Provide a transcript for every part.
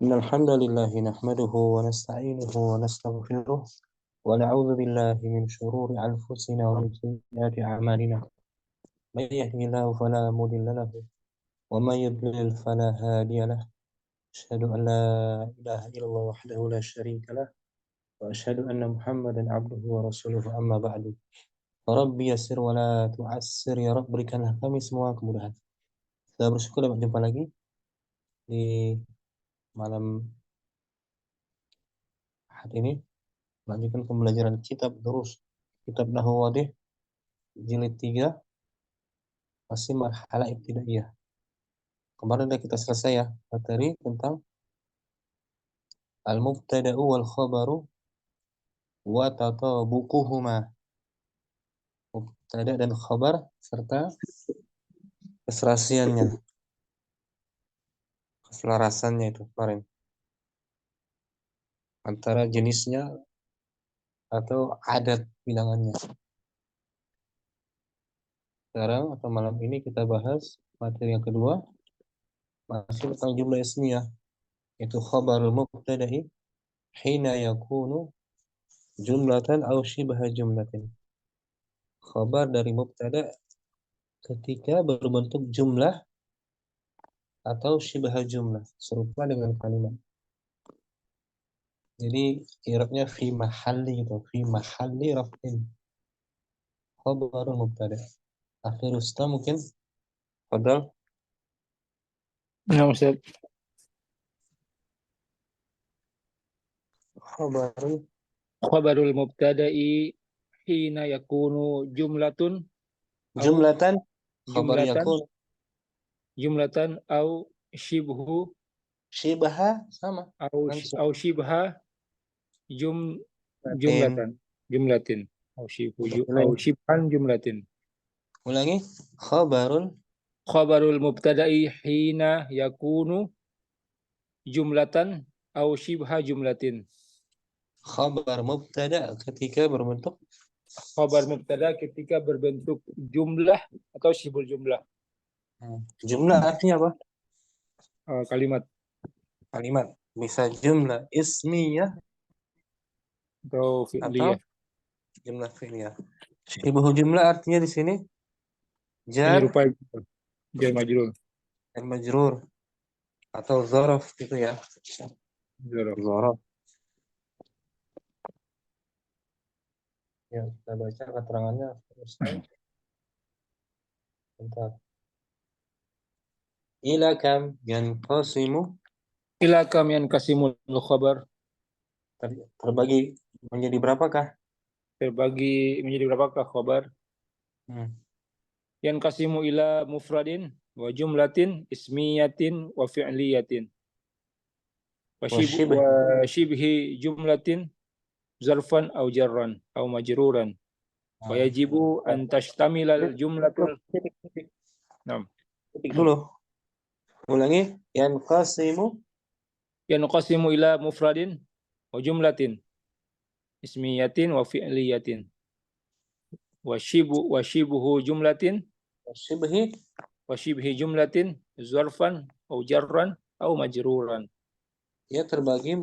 إن الحمد لله نحمده ونستعينه ونستغفره ونعوذ بالله من شرور أنفسنا ومن سيئات أعمالنا من يهده الله فلا مضل له ومن يضلل فلا هادي له أشهد أن لا إله إلا الله وحده لا شريك له وأشهد أن محمدا عبده ورسوله أما بعد ربي يسر ولا تعسر ya Rabb berikanlah kami semua kemudahan. Kita bersyukur dapat jumpa lagi di malam hari ini melanjutkan pembelajaran kitab kitab Nahwu Wadih jilid 3 masih marhalah ibtidaiyah. Kemarin udah kita selesai ya materi tentang al-mubtada'u wal khabaru wa tatabuquhuma. Mubtada dan khabar serta keserasiannya, keselarasannya itu kemarin antara jenisnya atau adat bilangannya. Sekarang atau malam ini kita bahas materi yang kedua masih tentang jumlah ismiyah, yaitu khabarul mubtada'i hina yakunu jumlatan aw shibha jumlatin. Khabar dari mubtada ketika berbentuk jumlah atau shibha jumlah, serupa dengan kalimat. Jadi i'rabnya fi mahalli gitu, fi mahalli raf'in. Khabarul mubtada. Akhir Ustaz mungkin fadal. Nah, Ustaz. Khabarul mubtada'i hina yakunu jumlatan Khabar yakun jumlatan au shibhu shibha sama au shibha jumlatin au shibhan jumlatin. Ulangi. Khabarul mubtada'i hina yakunu jumlatan au shibha jumlatin. Khabar mubtada ketika berbentuk jumlah atau shibul jumlah. Jumlah artinya apa? Kalimat. Bisa jumlah ismiyah atau fi'liyah. Jumlah fi'liyah. Shibhu jumlah artinya di sini jar majrur atau zaraf gitu ya. Zaraf. Ya, kita baca keterangannya. Bentar. Ila kam yanqasimul khabar. Terbagi menjadi berapakah? Khabar? Yanqasimu ila mufradin wa jumlatin ismiyatin wa fi'liyatin. Wa shibhi jumlatin zarfan aw jarran aw majruran. Wa yajibu an tashtamilal jumlatul. Naam. Dulu. Ulangi. Yanqasimu ila mufradin wa jumlatin ismiyatin wa fi'liyatin. Wa shibhu jumlatin wa shibhi jumlatin zarfan aw jarran aw majruran. Ya terbagi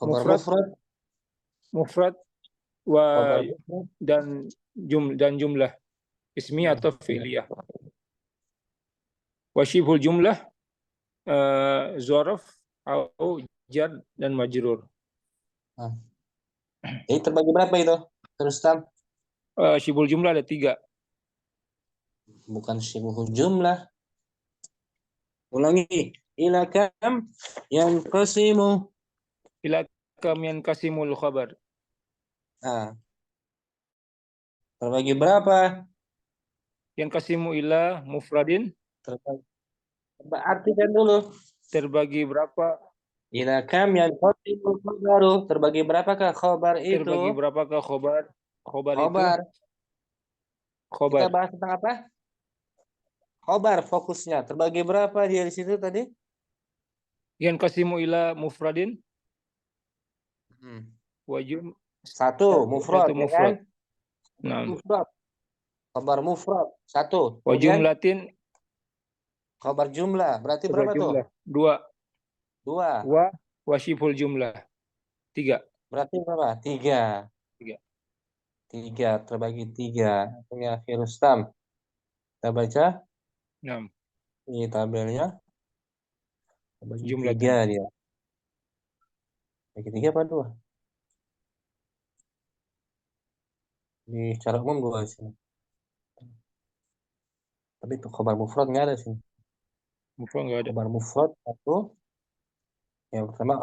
atas mufrad dan jumlah ismi atau fi'liyah. Wa shibhul jumlah zarf atau jar dan majrur. Ini terbagi berapa itu? Terus shibhul jumlah ada 3. Bukan shibhul jumlah. Ulangi. Ila kam yanqasimul khabar. Terbagi berapa? Yanqasimu ila mufradin. Artikan dulu. Terbagi berapa? Ila kam yanqasimul khabaru. Terbagi berapakah khabar itu? Terbagi berapakah khabar itu? Kita bahas tentang apa? Khabar fokusnya. Terbagi berapa dia di situ tadi? Yanqasimu ila mufradin. Satu mufrad. Kan? Nah. Mufrad. Khabar mufrad 1. Wa jumlatin Khabar jumlah. Berarti Khabar berapa tuh? jumlah. Dua. Dua. Wa syibhul jumlah. Tiga. Berarti berapa? Tiga. Tiga. Tiga. Terbagi tiga. Ya, Rustam. Kita baca Enam. di tabelnya. Terbagi tiga Jumlatan. dia. Bagi tiga apa dua? Di secara umum dua sini. Tapi itu khabar mufrad nggak ada sini. Mufrad nggak ada. Khabar mufrad satu. Yang pertama,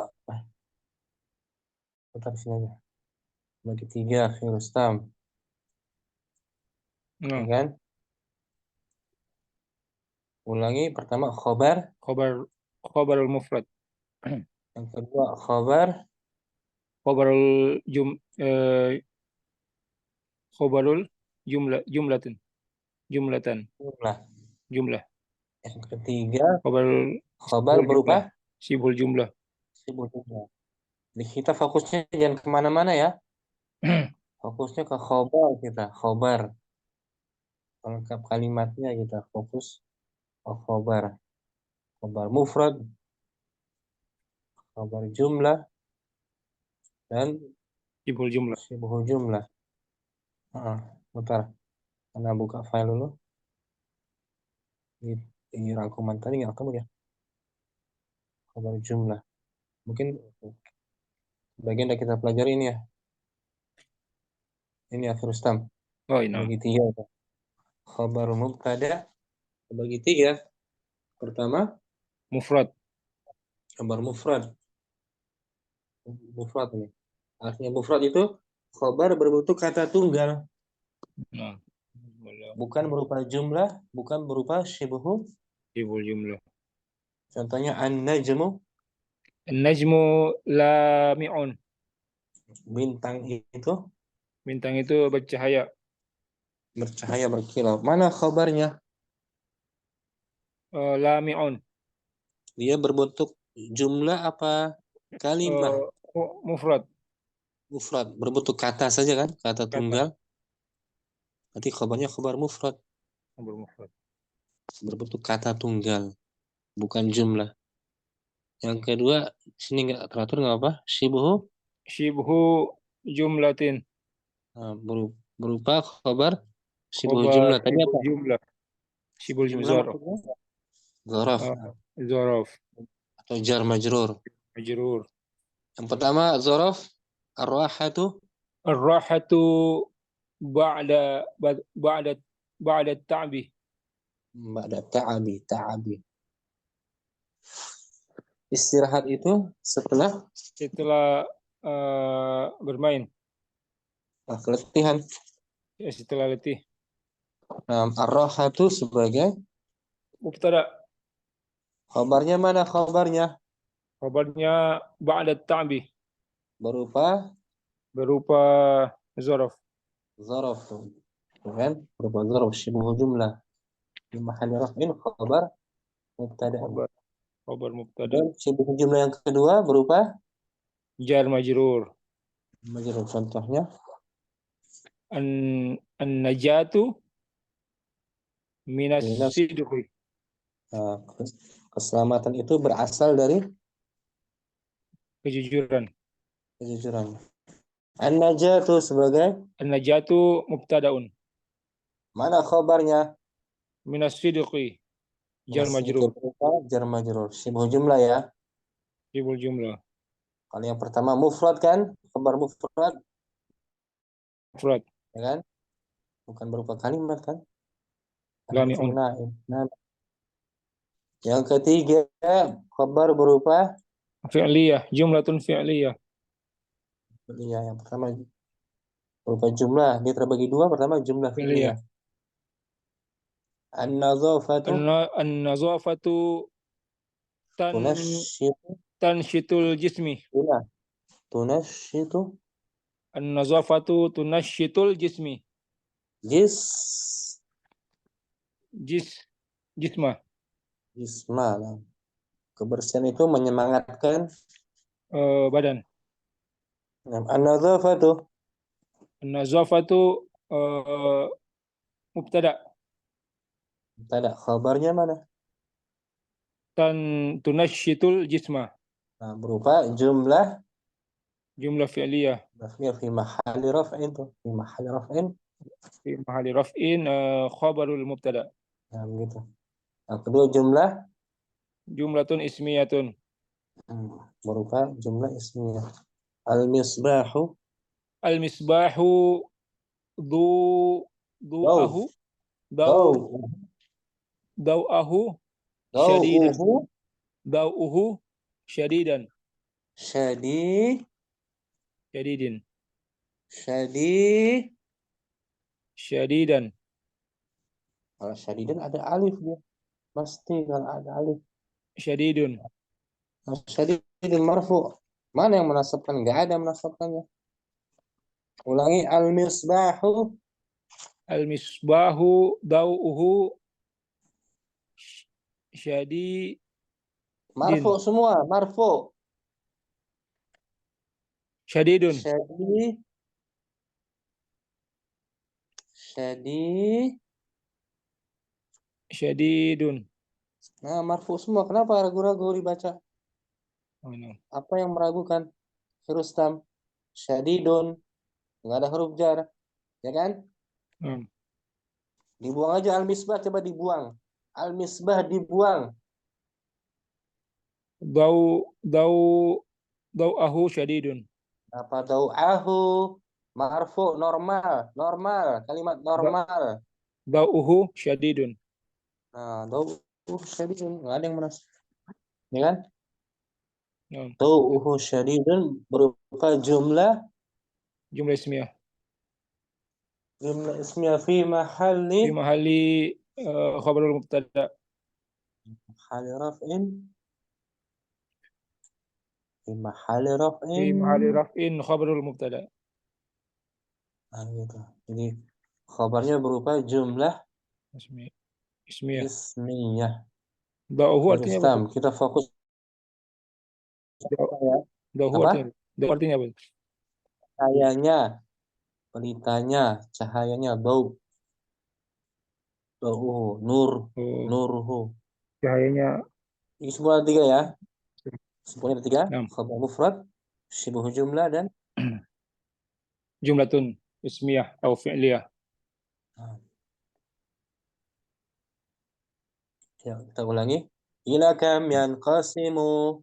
putar sini aja. Bagi tiga, Rustam. Ya Enam. kan? Ulangi, pertama khabar. Khabarul mufrad. Yang kedua khabar. Khabarul khabarul jumlatan. Jumlatan. Jumlah. Jumlah. Yang ketiga Khabarul khabar berupa jumlah. Syibhul jumlah. sibuk jumlah. Jadi kita fokusnya jangan kemana-mana ya. Fokusnya ke khobar kita. Khobar. Lengkap kalimatnya kita fokus ke khobar. Khobar mufrad, khobar jumlah, dan Syibhul jumlah. sibuk jumlah. Bentar. Karena buka file dulu. Di, di rangkuman tadi nggak ketemu ya. Khobar jumlah. Mungkin bagian yang kita pelajari ini ya. Ini ya Rustam. Oh, ini. Bagi tiga. Khobar mubtada. Bagi tiga. Pertama, Mufrad. khabar mufrad. Mufrad ini. Artinya mufrad itu khabar berbentuk kata tunggal, Nah. bukan berupa jumlah, bukan berupa syibhu. Syibhul jumlah. Contohnya an-najmu, An-najmu lami'un. bintang itu Bintang itu bercahaya. bercahaya berkilau. Mana khabarnya? Lami'un. Dia berbentuk jumlah apa kalimah? Mufrad. Mufrad, berbentuk kata saja kan, kata Kata. tunggal. Nanti khabarnya khabar mufrad, Khabar mufrad. berbentuk kata tunggal, bukan jumlah. Yang kedua, sini nggak teratur nggak apa? Syibhu, Syibhu jumlatin. berupa khabar syibhu Khabar jumlah. Tadi syibhul apa? jumlah. Syibhul Jumlah jumlah. maksudnya dzaraf Zorof. atau jar majrur. Majrur. Yang pertama dzaraf ar-rahatu Ar-rahatu ba'da ba'da ba'da ta'bi. ba'da ta'abi. Istirahat itu setelah Setelah bermain. keletihan. Setelah letih. Ar-rahatu sebagai Mubtada. khabarnya, mana khabarnya? Khabarnya ba'da ta'bi. Berupa Berupa zorof. dzaraf, kan? Berupa dzaraf syibhu jumlah di mahalli raf'in khabar mubtada. Khabar mubtada. Dan syibhu jumlah yang kedua berupa Jar majrur. majrur. Contohnya An-najatu minas minas, sidqi. keselamatan itu berasal dari Kejujuran. kejujuran. An-najatu sebagai An-najatu mubtadaun. mana khabarnya? Minas sidqi. Jar Masih majrur. berupa jar majrur syibhu jumlah ya. Syibhul jumlah. Kalau yang pertama mufrad kan, khabar mufrad Mufrad. ya kan? Bukan berupa kalimat kan? Lami'un. Nah, yang ketiga khabar berupa Fi'liyah. Jumlatun fi'liyah. ya, yang pertama berupa jumlah. Dia terbagi dua. Pertama jumlah Fi'liyah. fi'liyah. An-nazafatu An-nazafatu tunashitu tanshitul jismi. tunashitu An-nazafatu tunashitul jismi. jis Jisma. jisma. Kebersihan itu menyemangatkan Badan. An-nazafatu An-nazafatu mubtada. tidak, khabarnya mana? tunashitul jisma. Nah, berupa jumlah Jumlah fi'liyah. mabniya fi mahalli raf'in tuh, fi mahalli raf'in. Fi mahalli raf'in khabarul mubtada. Nah, begitu. Yang kedua jumlah Jumlatun ismiyatun. berupa jumlah ismiyah. Al-misbahu Al-misbahu du daw du'ahu daw dau dau'ahu syadidan. dawuhu Dau'uhu syadidan. syadi Syadidin. syadi. Syadidan. Kalau syadidan ada alif dia. Pasti kalau ada alif. Syadidun. Kalau syadidin marfu. Mana yang menasabkan? Enggak ada yang menasabkannya. Ulangi al-misbahu Al-misbahu dau'uhu syadidin. marfu semua, marfu. Syadidun. Syadi syadi. Syadidun. Nah, marfu semua. Kenapa ragu-ragu dibaca? Oh, no. Apa yang meragukan? Huruf stam. Syadidun. Enggak ada huruf jar. Ya kan? Dibuang aja al-misbah, coba dibuang. Al-misbah dibuang. Dau'ahu syadidun. Apa dau'ahu? Marfu normal, normal, kalimat normal. Dau'uhu syadidun. Nah, dau'uhu syadidun. Enggak ada yang merasa. Ya kan? No. Dau'uhu syadidun berupa jumlah Jumlah ismiyah fi mahalli fi mahalli khabarul mubtada. mahalli raf'in fi mahalli Fi raf'in. mahalli raf'in khabarul mubtada. Nah, gitu. Jadi khabarnya berupa jumlah Ismiyah. ismiyah. Dau'uhu artinya apa? Rustam, kita fokus ya. Dau'uhu Apa? artinya. Dau'uhu artinya apa? Cahayanya, pelitanya, cahayanya, dau'uhu, nur, Oh, nuruhu. cahayanya. Ini semua tiga ya. Semuanya ada tiga. 6. Khabar mufrad, syibuh jumlah dan Jumlatun ismiyah atau fi'liyah. ya, kita ulangi. Ila kam yanqasimu.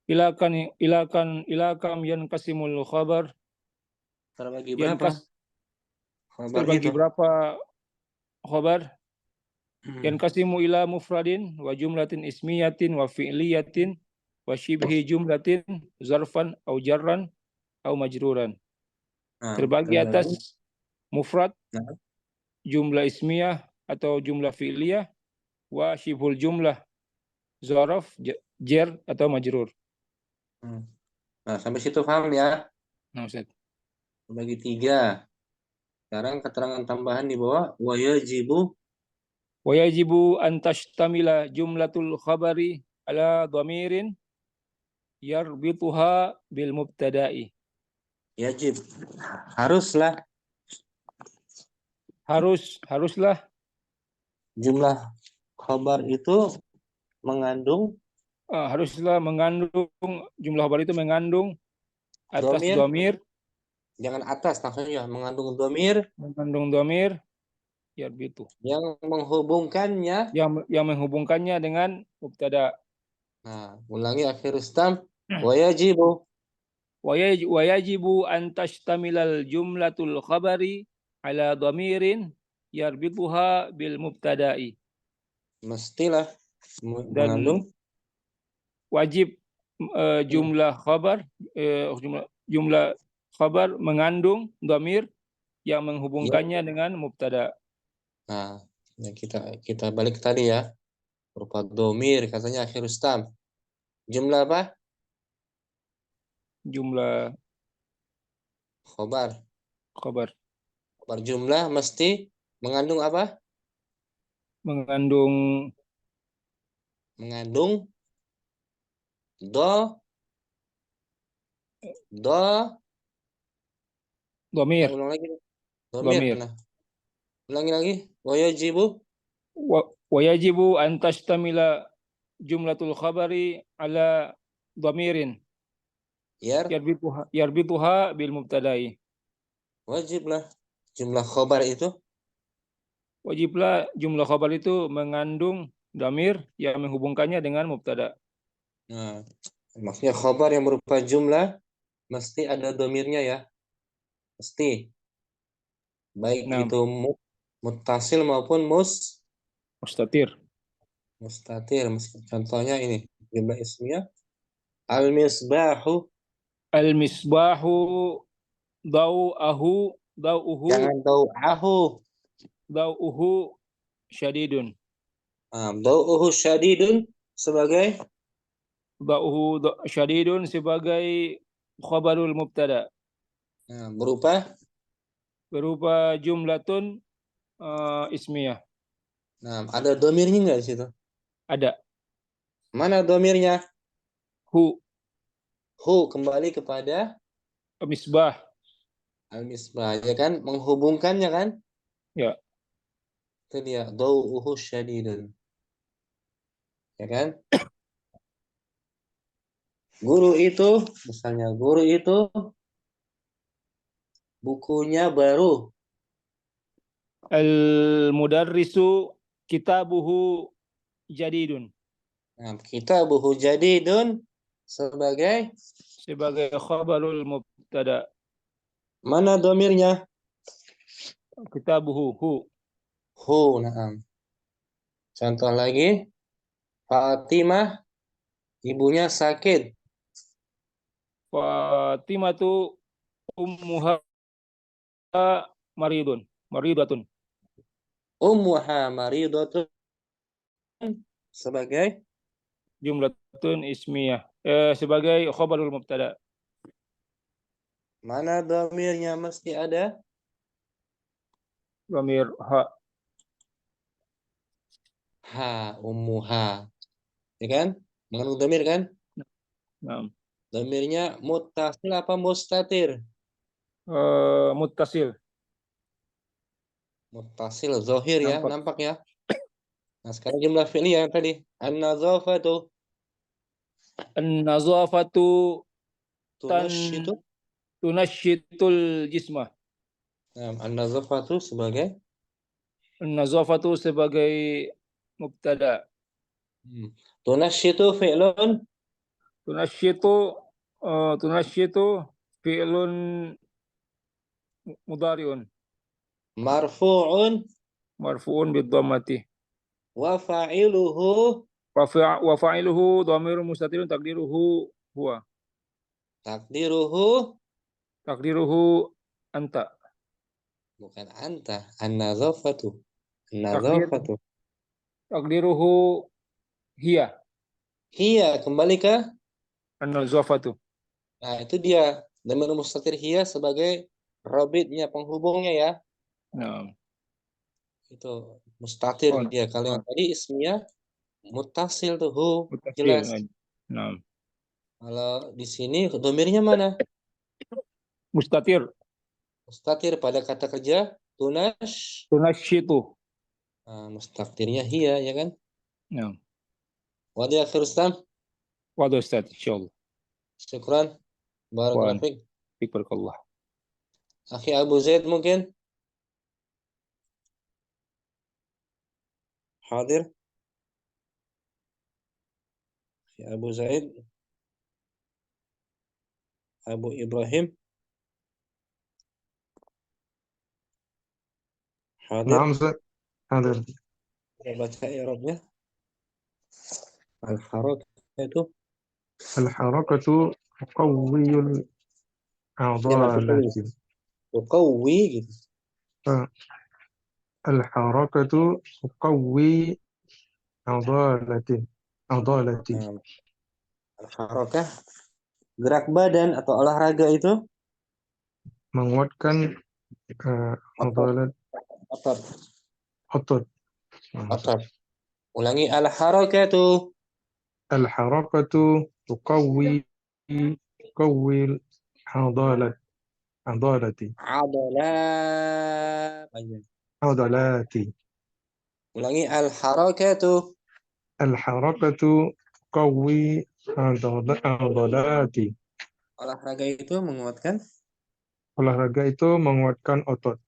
Ilakam yanqasimul khabar. Terbagi berapa? Khabar Terbagi itu. berapa khabar? Yanqasimu ila mufradin wa jumlatin ismiyatin wa fi'liyatin wa shibhi jumlatin zarfan au jarran au majruran. Nah, Terbagi kita ulangi. atas mufrad, Nah, jumlah ismiyah atau jumlah fi'liyah, wa shibhul jumlah zaraf, jar atau majrur. nah, sampai situ paham ya? Nah, Ustaz. Bagi tiga. Sekarang keterangan tambahan di bawah. Wa yajibu. Wa yajibu an tashtamila jumlatul khabari ala dhamirin yarbituha bil mubtada'i. Yajib. Haruslah Haruslah jumlah khabar itu mengandung haruslah mengandung jumlah khabar itu mengandung atas dhamir. dhamir, Jangan atas maksudnya. Mengandung dhamir mengandung dhamir yarbitu yang menghubungkannya. yang menghubungkannya dengan mubtada. Nah, ulangi akhir stam. Wa yajibu. Wa yajibu an tashtamilal jumlatul khabari ala dhamirin yarbituha bil mubtada'i. Mestilah Dan mengandung wajib jumlah khabar mengandung dhamir yang menghubungkannya dengan mubtada. Nah, ya kita balik tadi ya. Berupa domir katanya akhir stam. Jumlah apa? Jumlah Khobar. khabar Khobar jumlah mesti mengandung apa? mengandung Mengandung do dhamir. ulang lagi. Domir. Dhamir. Nah, ulangi lagi. Wa yajibu. Wa yajibu an tashtamila jumlatul khabari ala dhamirin yarbituha bil mubtada'i. Wajiblah jumlah khobar itu. Wajiblah jumlah khabar itu mengandung dhamir yang menghubungkannya dengan mubtada. Nah, maksudnya khobar yang berupa jumlah mesti ada dhamirnya ya. Mesti. Baik Nah, itu muttasil maupun mustatir. mustatir. Contohnya ini jumlah ismiyah al-misbahu. Al-misbahu dau'uhu Jangan tahu ahu. dau'uhu syadidun. Dau'uhu syadidun sebagai Dau'uhu syadidun sebagai khabarul mubtada. Berupa jumlatun ismiyah. Nah, ada domirnya nggak di situ? Ada. Mana domirnya? Hu. Hu kembali kepada Misbah. al-misbah, ya kan? Menghubungkannya kan? Ya. Itu dia. Dau'uhu syadidun. Ya kan? Guru itu, misalnya guru itu bukunya baru. Al-mudarrisu kitabuhu jadidun. Nah, kitabuhu jadidun sebagai Khabarul mubtada. mana domirnya? Kitabuhu hu. Hu, nah. Contoh lagi, Fatimah ibunya sakit. Fatimatu ummuha maridatun. Ummuha maridatun sebagai Jumlatun ismiyah. Sebagai khabarul mubtada. mana domirnya mesti ada? Dhamir ha. Ha, ummuha. Ya kan? Mengandung domir kan? Nah. Domirnya muttasil apa mustatir? Muttasil. Muttasil, zohir ya, nampak ya. Nah, sekarang jumlah fi'liyah yang tadi. An-nazafatu. An-nazafatu tunashitul jismah. Nah, an-nazafatu sebagai An-nazafatu sebagai mubtada. tunashitu fi'lun. Tunashitu fi'lun mudhari'un. Marfu'un bid-dhammati. Wa fa'iluhu. Wa fa'iluhu dhamirun mustatirun takdiruhu huwa. Takdiruhu anta. Bukan anta, an-nazafatu. Takdiruhu hiya. Hiya kembali ke An-nazafatu. Nah, itu dia. Dhamir mustatir hiya sebagai rabitnya, penghubungnya ya. Nah. Itu mustatir dia. Kalau yang tadi ismiyah muttasil tuh hu, jelas. Nah. Kalau di sini domirnya mana? Mustatir. Mustatir pada kata kerja tunashitu. Nah, mustatirnya hiya ya kan? Nah. Wadah akhir Ustaz. Wadah Ustaz, insyaallah. Syukran. Barakallahu fiik. Barakallah. Akhi Abu Zaid mungkin? Hadir? Akhi Abu Zaid? Abu Ibrahim? Hadir? Naam Ustaz. Hadir. Baca i'rabnya. Al-harakatu. Al-harakatu qawwiyul adalati. Tuqawwi gitu. Al-harakatu qawwi adalati. Al-harakah gerak badan atau olahraga itu menguatkan adalat otot. Ulangi al-harakatu. Al-harakatu tuqawwi adalati. Adalati. Ulangi al-harakatu. Al-harakatu tuqawwi adolati. Olahraga itu menguatkan. Olahraga itu menguatkan otot.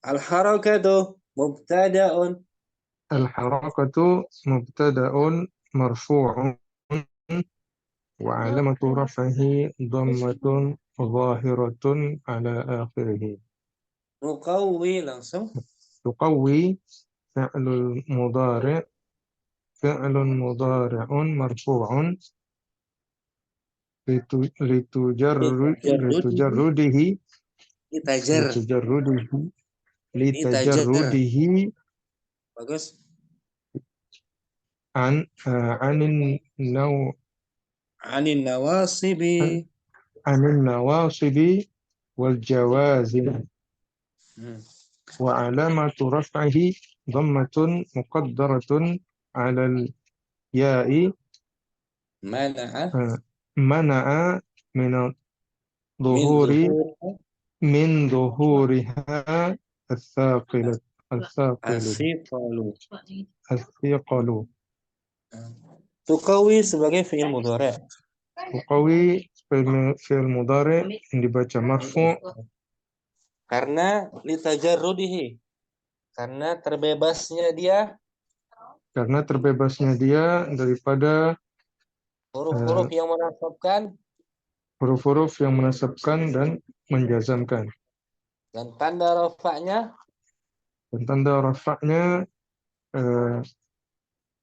Al-harakatu mubtada'un. Al-harakatu mubtada'un marfu'un wa alamatu raf'ihi dhammatun zahiratun ala akhirih. Nuqawwi langsung. Tuqawwi fi'lul mudhari' fi'lun mudhari'un marfu'un litujarrudihi Itajar. litujarrudihi Itajar. litajarrudihi Bagus. anin naw Anin nawasibi. anin nawasibi wal jawazim wa alamatu raf'ihi dhammatun muqaddaratun 'ala al-ya'i Mana'a. mana'a min Min dhuhuri zuhur. min dhuhuriha الثاقلة Asiqalu. الثقل Tuqawwi sebagai fi'il mudhari'. Tuqawi fi'il mudhari yang dibaca marfu Karena litajarrudihi. Karena terbebasnya dia karena terbebasnya dia daripada huruf-huruf yang menasabkan huruf-huruf yang menasabkan dan menjazamkan. dan tanda rafa'nya Dan tanda rafa'nya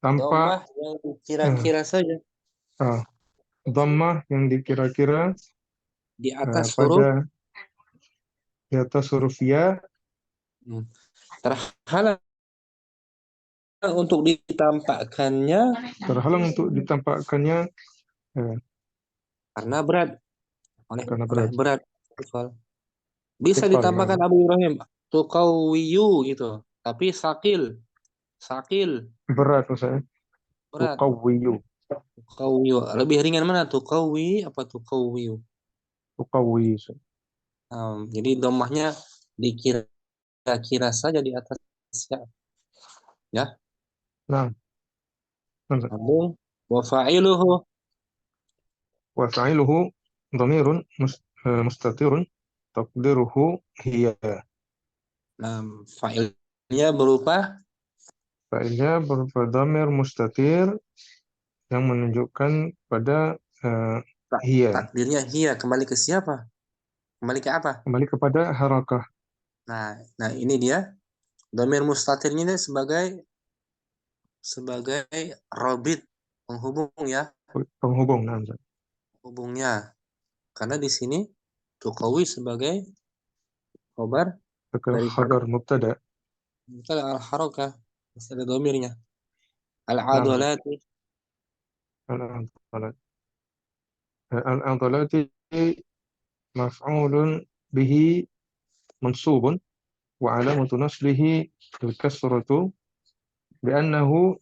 tanpa dhammah yang kira-kira saja dhammah yang dikira-kira di atas huruf pada di atas huruf ya terhalang untuk ditampakkannya terhalang untuk ditampakkannya karena berat karena oleh berat. Bisa Thiqal, ditampakkan Abu Ibrahim tuqawwiyu gitu, tapi sakil berat maksudnya. berat. Tuqawwiyu Tuqawwiyu lebih ringan mana, tuqawwi apa tuqawwiyu? tuqawwi Jadi dhammahnya dikira-kira saja di atas ya. nah Sambung. Wa fa'iluhu. wa fa'iluhu dhamirun mustatirun taqdiruhu hiya. Nah, fa'ilnya berupa Fa'ilnya berupa dhamir mustatir yang menunjukkan pada hiya. takdirnya hiya. Kembali ke siapa? Kembali ke apa? Kembali kepada harakah. Nah ini dia. Dhamir mustatirnya ini sebagai robit, penghubung ya. Penghubung. Hubungnya. Karena di sini tuqawi sebagai khobar dari Khabar mubtada. al-harakah. Masih ada dhamirnya. Nah, Al-adolati. al-adalati maf'ulun bihi mansubun wa alamatu nasbihi al-kasratu li'annahu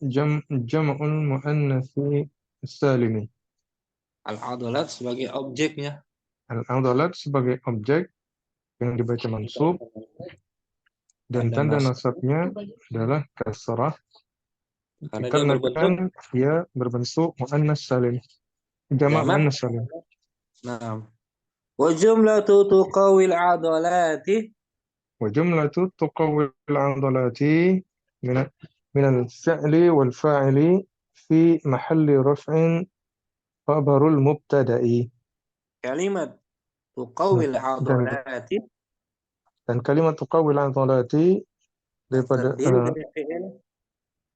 jam'un muannatsi salimi. Al-adolat sebagai objeknya. Al-adalat sebagai objek yang dibaca mansub dan tanda nasabnya adalah kasrah dikarenakan dia berbentuk muannas salim, jamak muannas salim. Nah, wa jumlatu tuqawil adalati wa jumlatu tuqawwil adalati min al-fi'li wal fa'ili fi mahalli raf'in khabarul mubtada'i. kalimat tuqawil adalati dan kalimat tuqawwil adalati daripada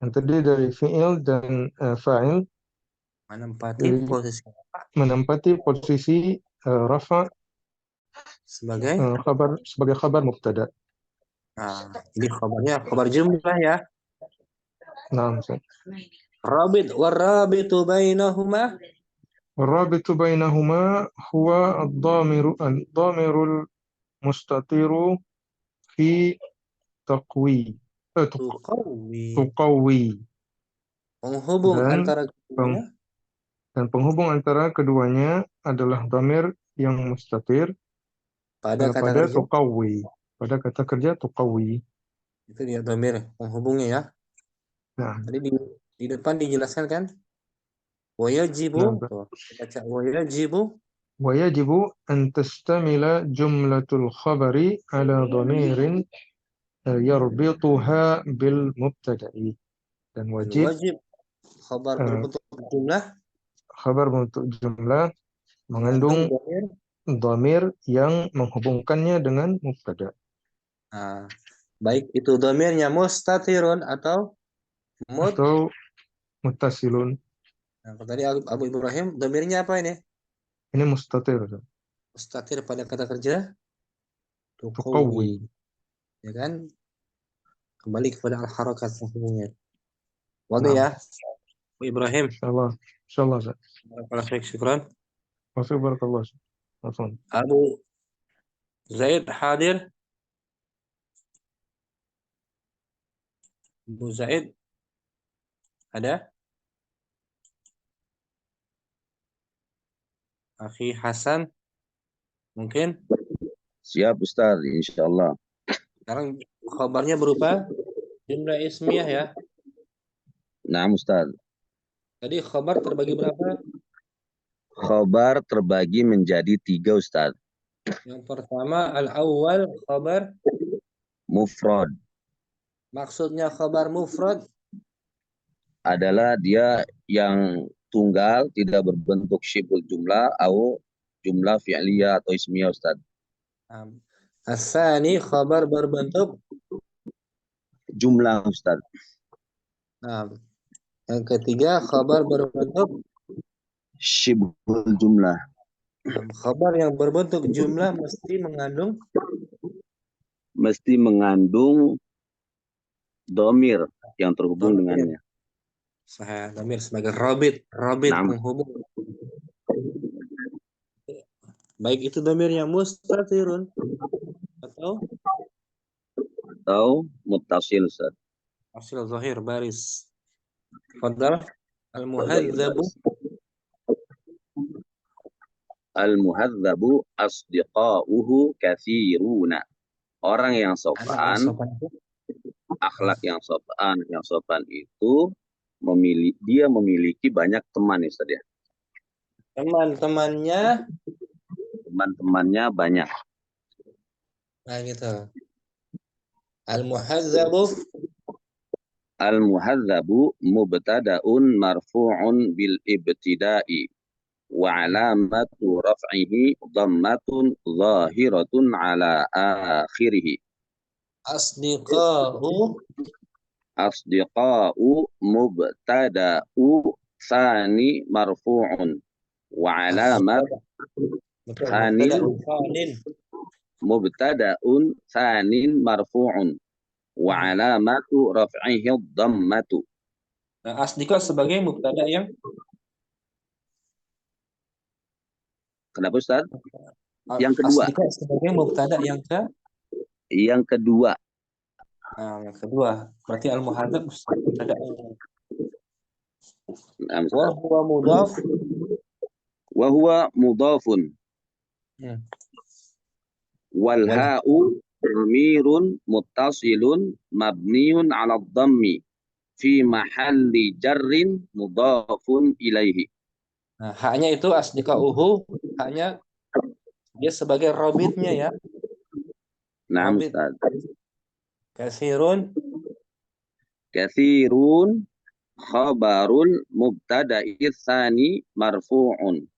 yang terdiri dari fi'il dan fa'il menempati posisi rafa sebagai khabar mubtada. Jadi khabarnya khabar jumlah ya. Nah, warabitu bainahuma. Warabitu bainahuma huwa ad-dhamirul mustatiru fi tuqawwi. Penghubung antara keduanya. Dan penghubung antara keduanya adalah dhamir yang mustatir pada tuqawwi, pada kata kerja tuqawwi. Itu dia dhamir penghubungnya ya. Nah, tadi Di depan dijelaskan kan? Wayajibu, Nah, tuh, baca wayajibu. ويجب أن تشتمل جملة الخبر على ضمير يربطها بالمبتدأ. Dan Dan wajib wajib khabar berbentuk jumlah khabar bentuk jumlah mengandung mengandung dhamir. dhamir yang menghubungkannya dengan mubtada. Nah, baik itu dhamirnya mustatirun atau mut. Atau muttasilun. Nah, tadi Abu Ibrahim dhamirnya apa ini? Ini mustatir. Mustatir pada kata kerja tuqawi, Tuqawwi. ya kan? Kembali kepada al-harakat sesungguhnya. Wadah Nah, ya, Abu Ibrahim. insyaallah. Insyaallah, Ustaz. Barakallahu syukran. Barakallah. Afwan. Abu Zaid hadir. Abu Zaid ada? Akhi Hasan mungkin? Siap Ustaz, insyaallah. Sekarang khabarnya berupa jumlah ismiyah ya. Nah Ustaz, Tadi khabar terbagi berapa? khabar terbagi menjadi 3 Ustaz. Yang pertama al-awwal khabar. Mufrad Maksudnya khabar mufrad adalah dia yang tunggal, tidak berbentuk syibul jumlah atau jumlah fi'liyah atau ismiyah Ustaz. As-sani khabar berbentuk Jumlah Ustaz. Nah, yang ketiga khabar berbentuk Syibul jumlah. Khabar yang berbentuk jumlah mesti mengandung Domir yang terhubung dengannya. Sahih, domir sebagai rabit penghubung. Baik itu domirnya mustatirun atau muttasil Ustaz. Asil zahir baris. Fadal al-muhadzabu. Al-muhadzabu asdiqa'uhu katsiruna. Orang yang sopan, akhlak yang sopan itu memiliki banyak teman Ustaz ya. Teman-temannya banyak. Nah gitu. Al-muhadzabu mubtada'un marfu'un bil ibtida'i wa 'alamatu raf'ihi dhammatun zahiratun 'ala akhirih. Asdiqa'u mubtada'u tsani marfu'un wa 'alamat mubtada'un tsanin marfu'un wa 'alamatu raf'ihi dhammatu. Nah, asdiqa sebagai mubtada yang Kenapa Ustaz? Yang kedua. Asdiqa sebagai mubtada yang kedua. Nah, yang kedua. Berarti al-muhadzab mubtada. Wa huwa mudhafun. Wal ha'u dhamirun muttasilun mabniun 'ala dhammi fi mahalli jarrin mudhafun ilaihi. Nah, haknya itu asdiqa'uhu, haknya dia sebagai rabitnya ya. Nah, Ustaz. Katsirun khabarul mubtada'i tsani marfu'un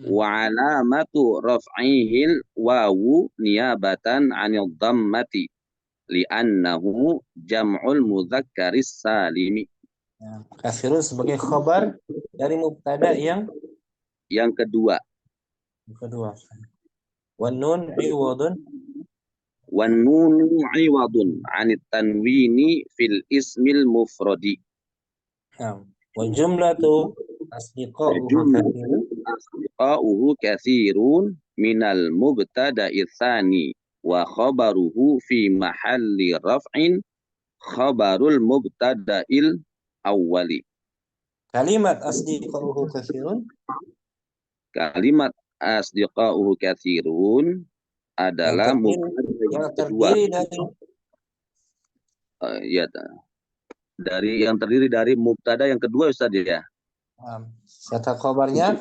wa 'alamatu raf'ihil wawu niyabatan 'anil dhammati li'annahu jam'ul mudzakkaris salimi. Katsirun sebagai khabar dari mubtada yang kedua. Wan nun iwadun. Wan nunu iwadun 'anit tanwini fil ismil mufradi. Wa jumlatu asdiqa'uhu katsirun minal mubtada'i tsani wa khabaruhu fi mahalli raf'in khabarul mubtada'il awwali. Kalimat asdiqa'uhu katsirun. Kalimat asdiqa'uhu katsirun adalah yang terdiri dari Dari yang terdiri dari mubtada yang kedua Ustaz ya. Serta khobarnya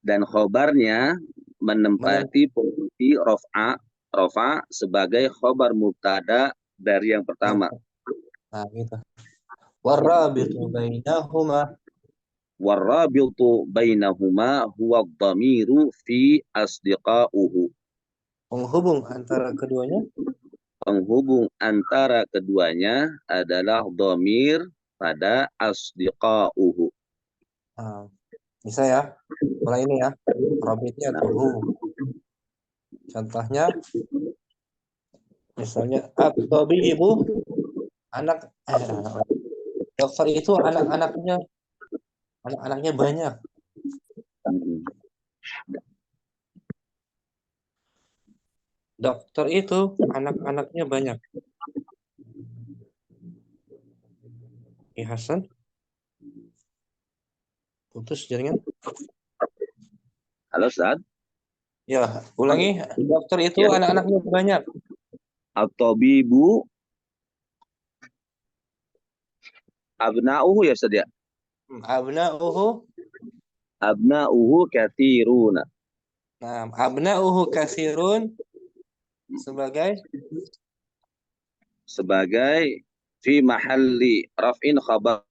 Dan khobarnya menempati posisi rofa sebagai khobar mubtada dari yang pertama. Nah, gitu. Warabitu bainahuma. Warabitu bainahuma huwa dhamiru fi asdiqauhu. Penghubung antara keduanya Penghubung antara keduanya adalah dhamir pada asdiqauhu. Bisa ya. Mulai ini ya. Rabitnya tuh. Contohnya misalnya at-tabibu anak dokter itu anak-anaknya banyak. Dokter itu anak-anaknya banyak. Hasan putus jaringan. Halo Ustaz. Ya, ulangi. Dokter itu Ya. anak-anaknya banyak. At-tabibu abna'uhu ya Ustaz ya. Abna'uhu katsiruna. Nah, abna'uhu katsirun sebagai fi mahalli raf'in khabar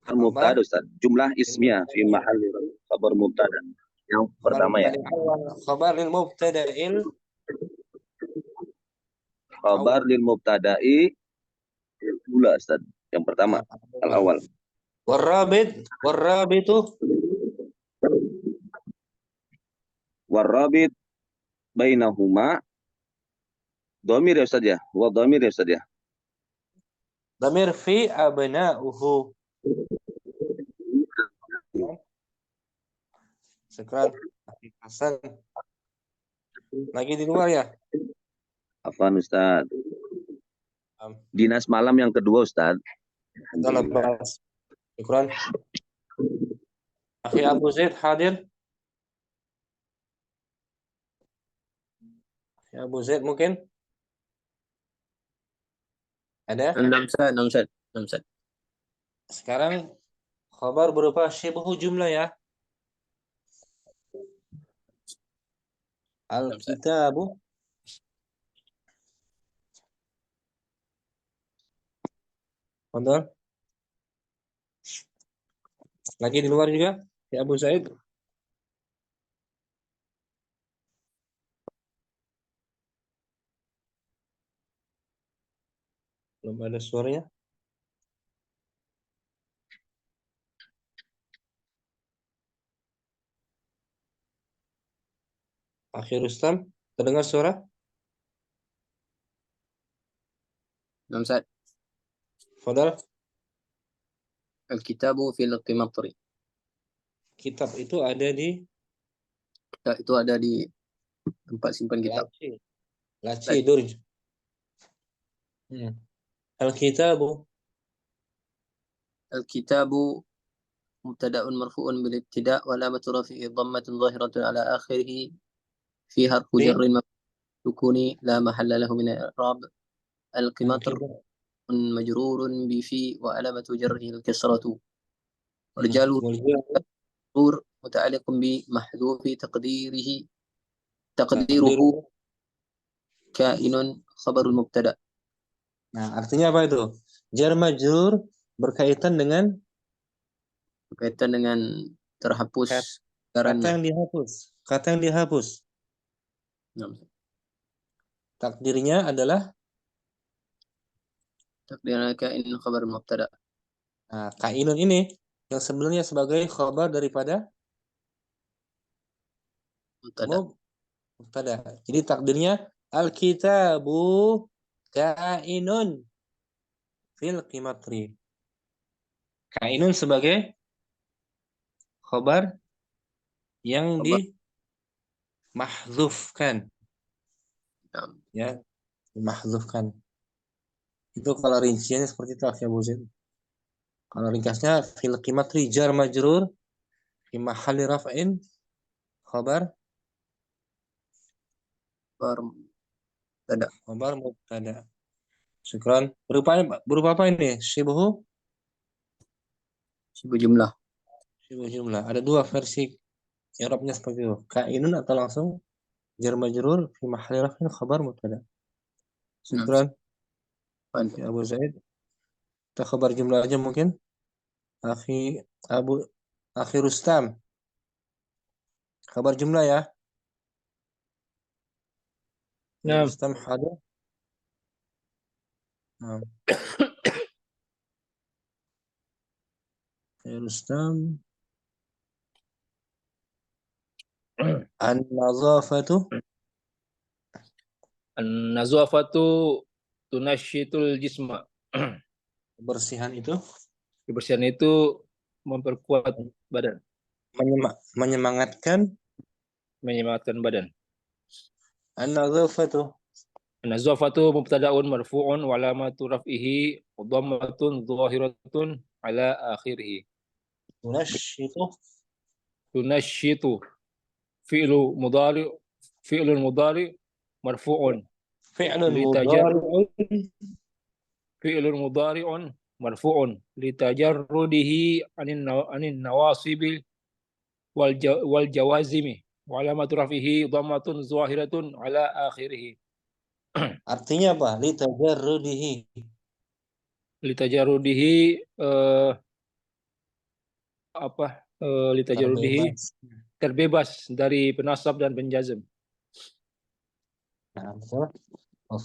mubtada Ustaz. Jumlah ismiyah fi mahalli khabar mubtada. Yang pertama ya. Khabar lil mubtada'il. Khabar lil mubtada'i ula Ustaz. Yang pertama al-awal. Warrabit bainahuma dhamir ya Ustaz ya. Wa dhamir ya Ustaz ya. Dhamir fi abna'uhu. Sekarang Hasan lagi di luar ya. Afwan Ustaz. Dinas malam yang kedua Ustaz. Dalam bahas. Syukran. Akhi Abu Zaid hadir. Akhi Abu Zaid mungkin ada? Namsad. Sekarang khabar berupa syibhu jumlah ya. Al-kitabu. Betul. Lagi di luar juga ya Abu Zaid. Belum ada suaranya. Akhir Rustam, terdengar suara? Namsad. Fadal. Al-kitabu fil qimatri. Kitab itu ada di tempat simpan kitab. Laci durj. Al-kitabu. Al-kitabu mubtada'un marfu'un bil ibtida' wa alamatu rafi'i dhammatun zahiratun ala akhirih fi harfu jarrin sukuni la mahalla lahu min al-i'rab. Al-qimatr majrurun bi fi wa alamatu jarrihi al-kasratu. Rijalu majrur muta'alliqun bi mahdhufi taqdiruhu kainun khabarul mubtada'. Nah, artinya apa itu? Jar majrur berkaitan dengan terhapus kata yang dihapus. Takdirnya adalah kainun khabarul mubtada'. Nah, kainun ini yang sebenarnya sebagai khabar daripada mubtada. Jadi takdirnya al-kitabu kainun fil qimatri. Kainun sebagai khabar yang dimahdzufkan. Ya, dimahdzufkan. Itu kalau rinciannya seperti itu ya Bu Zaid. Kalau ringkasnya fil qimatri jar majrur fi mahalli raf'in khabar mubtada. Syukran. Berupa apa ini? Syibhu jumlah. jumlah. Ada dua versi i'rabnya seperti itu. Kainun atau langsung jar majrur fi mahalli raf'in khabar mubtada. Syukran. Ya Abu Zaid. Kita khabar jumlah aja mungkin. Akhi Rustam. Khabar jumlah ya. Nah, Rustam hadir. Nah. Rustam. An-nazafatu. An-nazafatu tunasyitul jisma. Kebersihan itu. Kebersihan itu memperkuat badan. Menyemangatkan badan. An-nazafatu. An-nazafatu mubtada'un marfu'un wa alamatu raf'ihi dhammatun dhahiratun ala akhirih. Tunasyitu fi'lun mudhari marfu'un. Fi'lun mudhari'un marfu'un litajarrudihi anin nawasibi wal jawazimi wa alamatu raf'ihi dhammatun zahiratun ala akhirih. Artinya apa? Litajarrudihi terbebas dari penasab dan penjazm. Nah, wa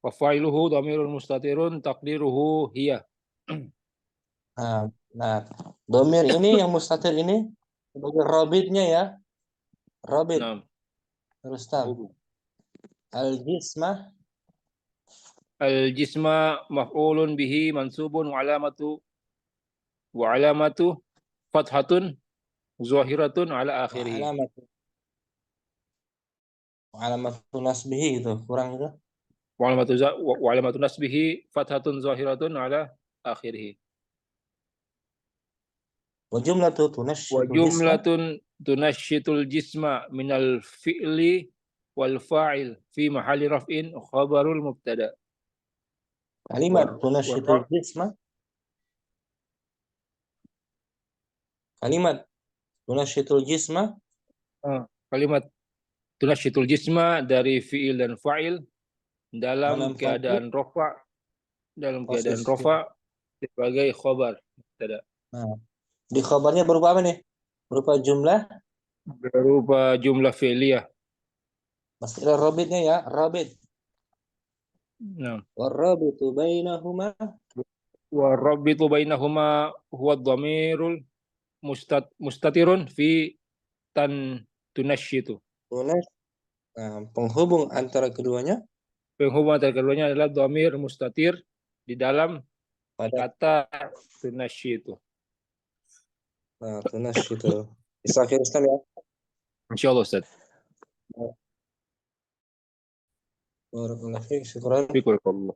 fa'iluhu dhamirun mustatirun taqdiruhu hiya. Nah, dhamir ini yang mustatir ini sebagai rabitnya ya. Rabit. Nah. Rustam. Al-jisma maf'ulun bihi mansubun wa alamatu fathatun zahiratun ala akhirih. Alamatu nasbihi itu kurang itu. Wa alamatu nasbihi fathatun zahiratun ala akhirih. Wa jumlatun tunasyitul jisma minal fi'li wal fa'il fi mahalli raf'in khabarul mubtada. Kalimat tunasyitul jisma. Kalimat tunasyitul jisma dari fi'il dan fa'il dalam keadaan rofa sebagai khabar mubtada. Nah, di khabarnya berupa apa nih? Berupa jumlah fi'liyah. Masih ada rabitnya ya, rabit. Nah. Warabitu bainahuma huwa dhamirul mustatirun fi tunasyitu. Nah, penghubung antara keduanya adalah dhamir mustatir di dalam kata tunasyitu. Nah, tunasyitu. Bisa akhir Ustaz ya. Insyaallah Ustaz. Barakallahu fiik, syukran. Barakallahu.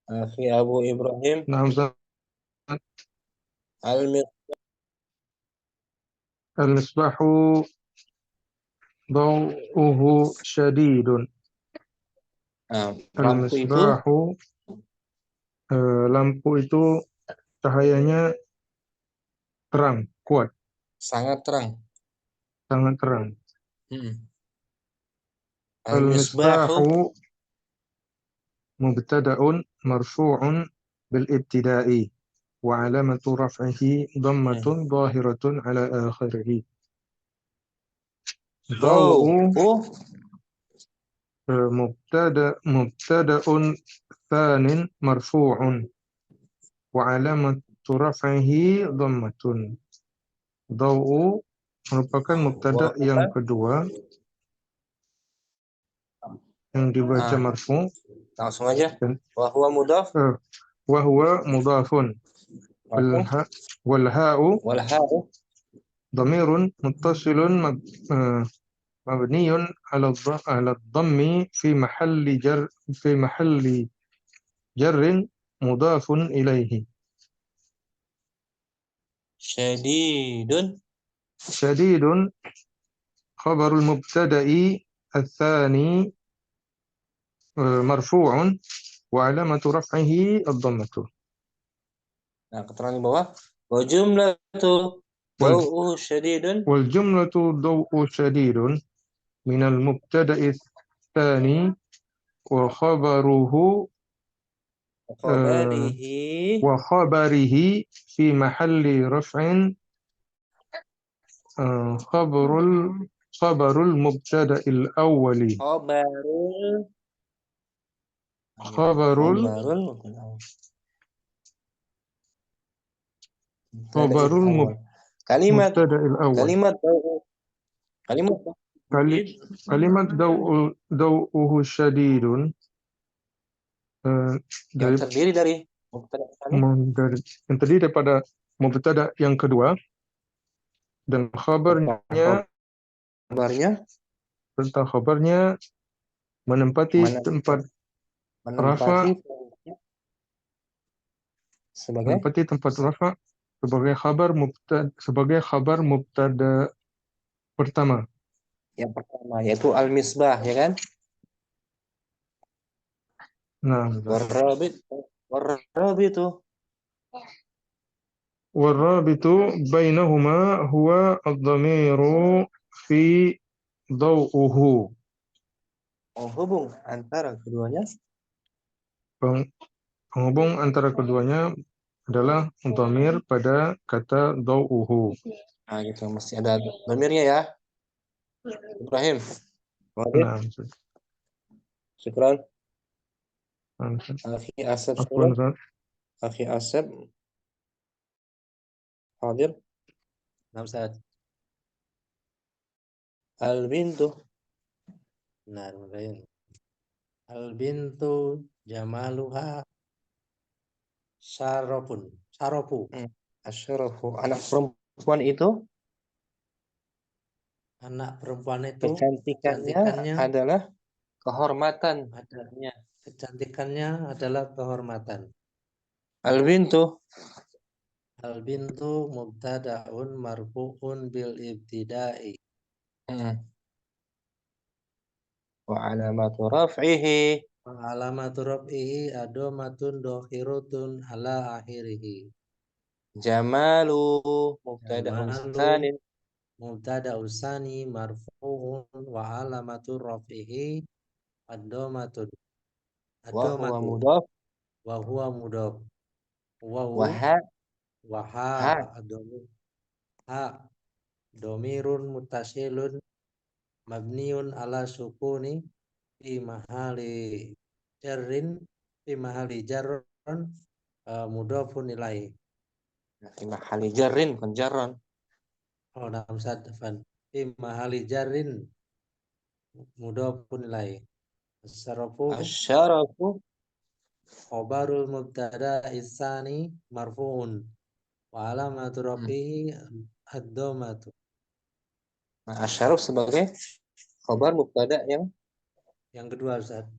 Akhi Abu Ibrahim. Nah, Ustaz. Al-misbahu daw'uhu syadidun. Al-misbahu lampu itu cahayanya terang, kuat. Sangat terang. Al-misbahu mubtada'un marfu'un bil ibtida'i wa alamatu raf'ihi dhammatun zahiratun ala akhirih. Daw'u mubtada'un thanin marfu'un wa alamatu raf'ihi dhammatun. Daw'u merupakan mubtada yang kedua yang dibaca marfu. Langsung aja. Wa huwa mudhaf. Wa huwa mudhafun. Wal ha'u dhamirun muttasilun mabniyun ala dhammi fi mahalli jarrin mudhafun ilaihi. Syadidun khabarul mubtada'i الثاني marfu'un wa alamatu raf'ihi ad-dhammatu. Nah, keterangan di bawah. Wa jumlatu daw'uhu syadidun. Wal jumlatu daw'u syadidun minal mubtada'i tsani wa khabaruhu wa khabarihi fi mahalli raf'in khabarul mubtada'il awwali. Khabarul mubtada'il awwal. Kalimat daw'uhu syadidun yang terdiri dari mubtada yang terdiri daripada mubtada yang kedua dan khabarnya menempati tempat rafa sebagai khabar mubtada pertama. Yang pertama yaitu al-misbah, ya kan? Nah, warrabitu bainahuma huwa ad-dhamiru fi daw'uhu. Penghubung antara keduanya adalah dhamir pada kata daw'uhu. Nah, gitu mesti ada dhamirnya ya. Ibrahim. Nah, syukran. Akhi Asep hadir. Nah, Ustaz. Al-bintu. Nah, Al-bintu jamaluha saropu. Asyarafu. Anak perempuan itu kecantikannya adalah kehormatan. Kecantikannya adalah kehormatan. Al-bintu mubtada'un marfu'un bil ibtida'i. Wa alamatu raf'ihi adomatun dokhiratun ala akhirihi. Jamalu mubtada usani marfu'un wa alamatu raf'ihi adomatun. Wa huwa mudhaf. Wa ha domirun mutasilun mabniun ala sukuni fi mahali jarrin mudhafun ilaih. Fi mahali jarrin bukan jarron. Dalam sadfan fi mahali jarrin mudhafun ilaih. Asyarafu khabarul mubtada isani marfu'un wa alamatu rafihi ad-dhammatu. Nah, asyaraf sebagai khabar mubtada yang kedua, Ustaz.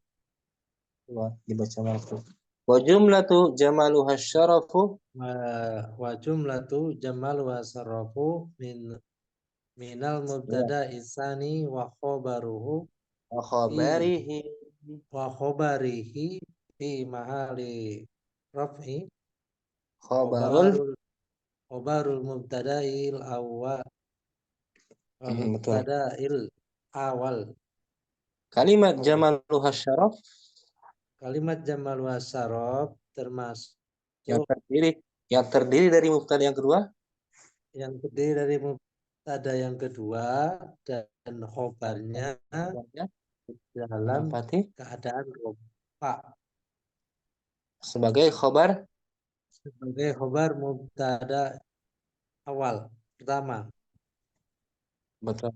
Dibaca waktu. Wa jumlatu jamaluha syarafu minal mubtada isani wa khabarihi fi mahali raf'i khabarul mubtada'il awwal. Kalimat jamaluha syaraf termasuk yang terdiri dari mubtada yang kedua, dan khobarnya dalam keadaan rofa sebagai khobar mubtada awal pertama. Betul.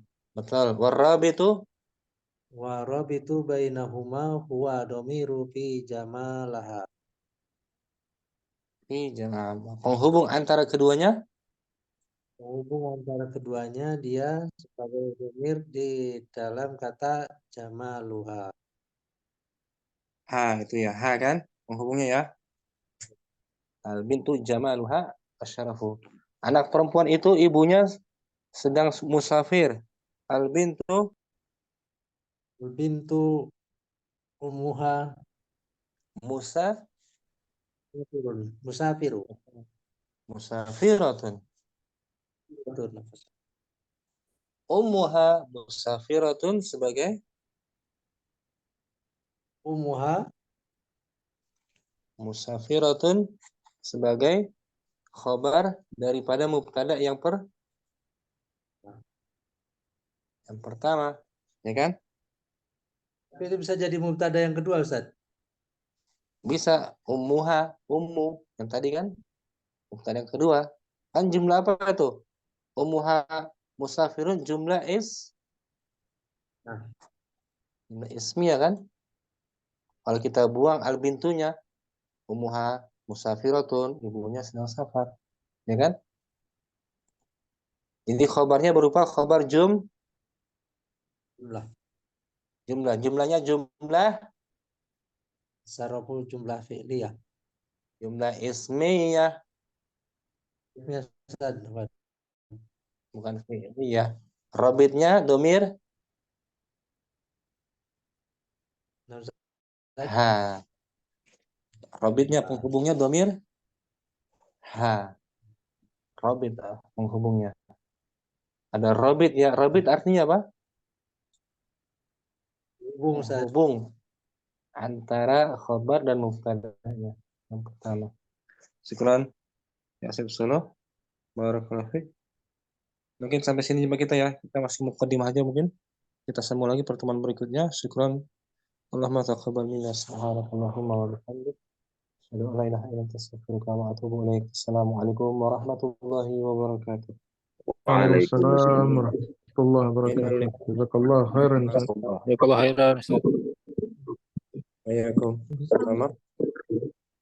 Warabitu bainahuma huwa domiru fi jamalaha. Penghubung antara keduanya dia sebagai domir di dalam kata jamaluha. Itu ya, kan penghubungnya ya. Al-bintu jamaluha asyarafu. Anak perempuan itu ibunya sedang musafir. Al-bintu Ummuha musafiru. musafiratun. Betul. Ummuha musafiratun sebagai Ummuha musafiratun sebagai khabar daripada mubtada yang pertama, ya kan? Tapi itu bisa jadi mubtada yang kedua, Ustaz. Bisa ummuha, ummu yang tadi kan mubtada yang kedua. Kan jumlah apa tuh? Ummuha musafirun jumlah jumlah ismiyah kan? Kalau kita buang al bintunya, ummuha musafiratun, ibunya sedang safar, ya kan? Jadi khabarnya berupa khabar Jumlah. Jumlahnya jumlah Saraful jumlah fi'liyah. jumlah ismiyah, Ya, Ustaz. bukan fi'liyah. Rabitnya domir Nah, Ustaz. ha. Rabitnya penghubungnya domir ha. Rabit penghubungnya. Ada rabit ya. Rabit artinya apa? Hubung, Ustaz. Menghubung antara khabar dan mubtada'nya yang pertama. Syukran. Ya, Sibsuluh. Barakallahu fiik. Mungkin sampai sini jumpa kita ya. Kita masih mukadimah aja mungkin. Kita sambung lagi pertemuan berikutnya. Syukran. Allahumma taqabbal minna subhanakallahumma wa bihamdik. Asyhadu an la ilaha illa anta astaghfiruka wa atubu ilaik. Assalamualaikum warahmatullahi wabarakatuh. Waalaikumsalam warahmatullahi wabarakatuh. Jazakallah khairan. Jazakallah khairan. Waalaikumsalam.